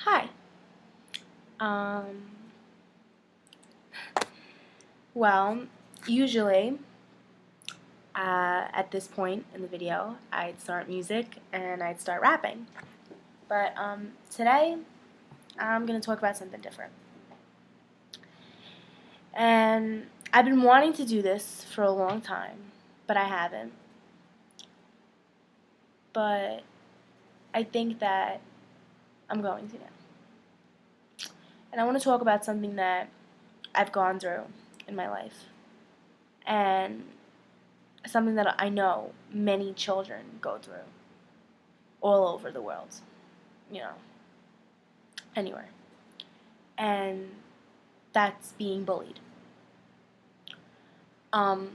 Hi. Um, well, usually at this point in the video, I'd start music and I'd start rapping. But today, I'm going to talk about something different. And I've been wanting to do this for a long time, but I haven't. But I think that I'm going to now. And I want to talk about something that I've gone through in my life. And something that I know many children go through all over the world, you know, anywhere. And that's being bullied. Um,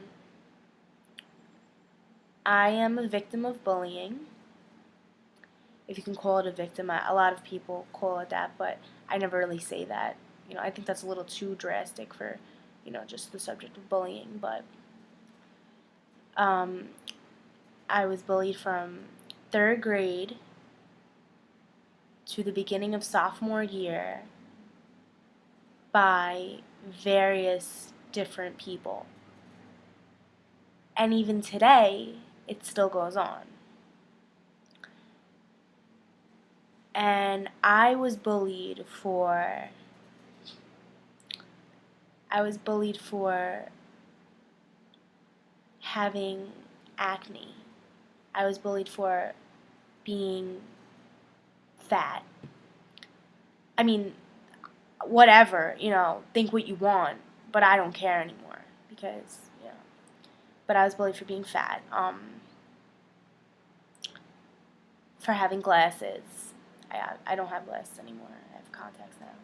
I am a victim of bullying, if you can call it a victim. A lot of people call it that, but I never really say that. I think that's a little too drastic for, just the subject of bullying. But um, I was bullied from third grade to the beginning of sophomore year by various different people. And even today, it still goes on. And I was bullied for having acne. I was bullied for being fat. I mean, whatever, think what you want, but I don't care anymore because, but I was bullied for being fat. For having glasses. I don't have glasses anymore. I have contacts now.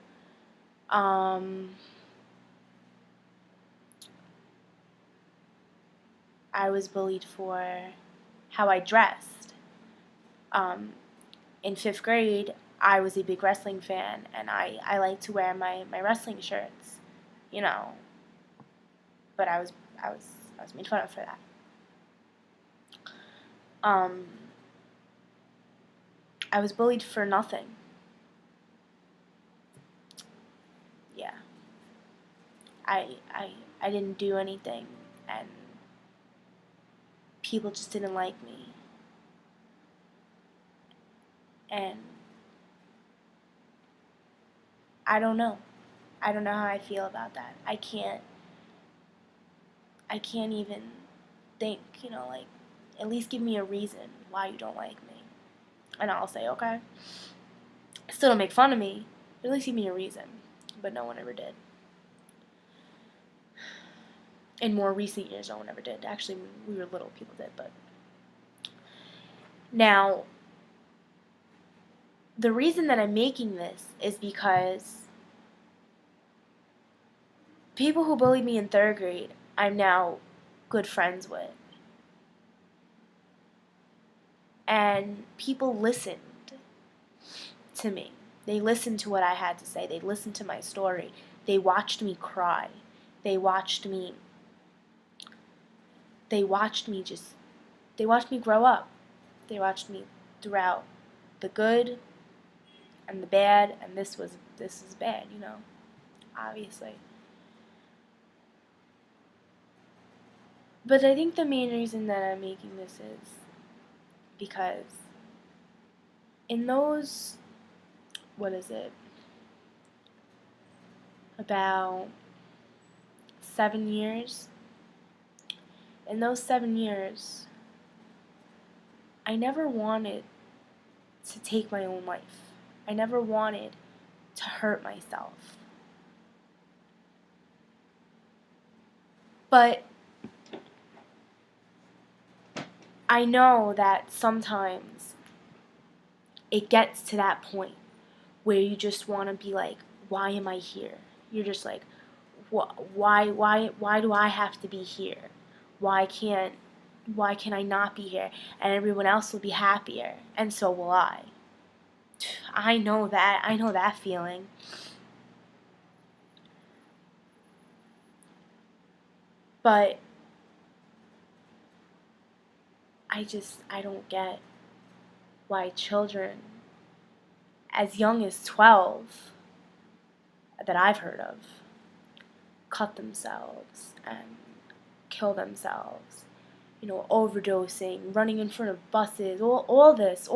I was bullied for how I dressed. In fifth grade, I was a big wrestling fan, and I like to wear my wrestling shirts, you know. But I was made fun of for that. Um, I was bullied for nothing. Yeah, I I I didn't do anything, and people just didn't like me. And I don't know. I don't know how I feel about that. I can't even think, like, at least give me a reason why you don't like me. And I'll say, okay. Still don't make fun of me, but at least give me a reason. But no one ever did. In more recent years, no one ever did. Actually, when we were little, people did, but. Now, the reason that I'm making this is because people who bullied me in third grade, I'm now good friends with. And people listened to me. They listened to what I had to say. They listened to my story. They watched me cry. They watched me they watched me just they watched me grow up. They watched me throughout the good and the bad, and this is bad, obviously. But I think the main reason that I'm making this is because in those, what is it, about 7 years, in those 7 years, I never wanted to take my own life. I never wanted to hurt myself. But I know that sometimes it gets to that point where you just want to be like, why am I here? You're just like, why do I have to be here? Why can't I not be here? And everyone else will be happier, and so will I. I know that. I know that feeling. But I don't get why children as young as 12 that I've heard of cut themselves and kill themselves, overdosing, running in front of buses, all this. I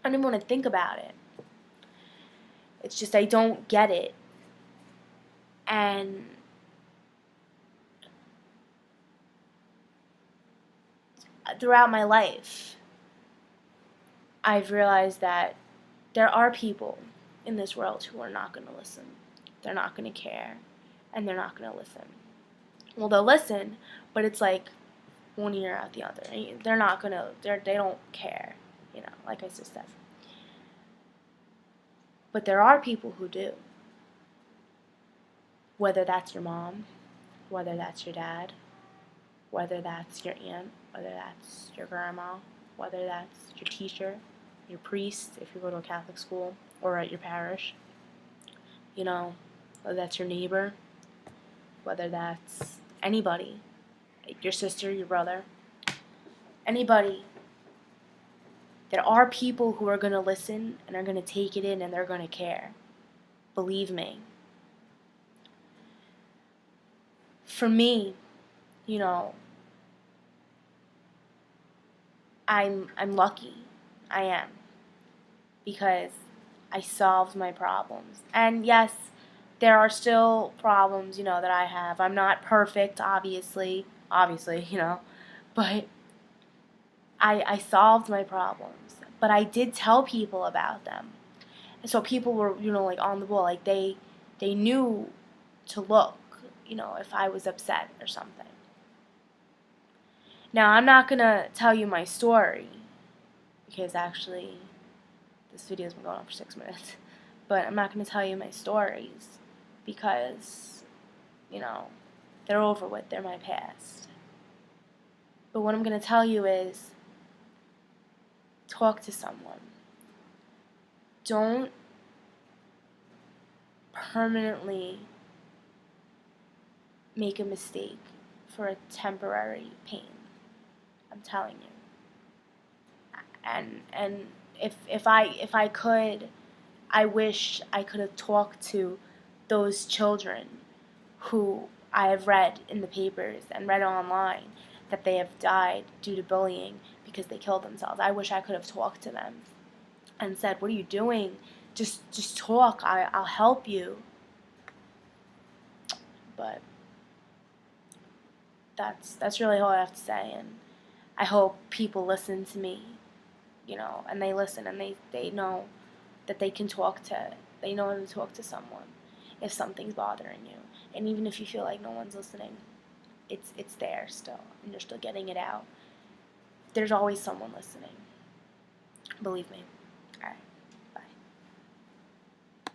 don't even want to think about it. It's just I don't get it. And throughout my life, I've realized that there are people in this world who are not going to listen. They're not going to care, and they're not going to listen. Well, they'll listen, but it's like one ear out the other. They're not going to, they don't care, like I just said. But there are people who do. Whether that's your mom, whether that's your dad, whether that's your aunt, whether that's your grandma, whether that's your teacher, your priest, if you go to a Catholic school, or at your parish, whether that's your neighbor, whether that's anybody, your sister, your brother, anybody. There are people who are going to listen and are going to take it in and they're going to care. Believe me. For me, I'm lucky. I am. Because I solved my problems. And yes, there are still problems, that I have. I'm not perfect, obviously, but I solved my problems. But I did tell people about them. And so people were, like on the ball. Like they knew to look, if I was upset or something. Now, I'm not going to tell you my story because actually this video's been going on for 6 minutes. But I'm not going to tell you my stories because, they're over with. They're my past. But what I'm going to tell you is talk to someone. Don't permanently make a mistake for a temporary pain. I'm telling you. And if I could, I wish I could have talked to those children who I have read in the papers and read online that they have died due to bullying because they killed themselves. I wish I could have talked to them and said, "What are you doing? Just talk. I'll help you." But that's really all I have to say, and I hope people listen to me, and they listen and they know that they can they know how to talk to someone if something's bothering you. And even if you feel like no one's listening, it's there still, and you're still getting it out. There's always someone listening. Believe me. All right.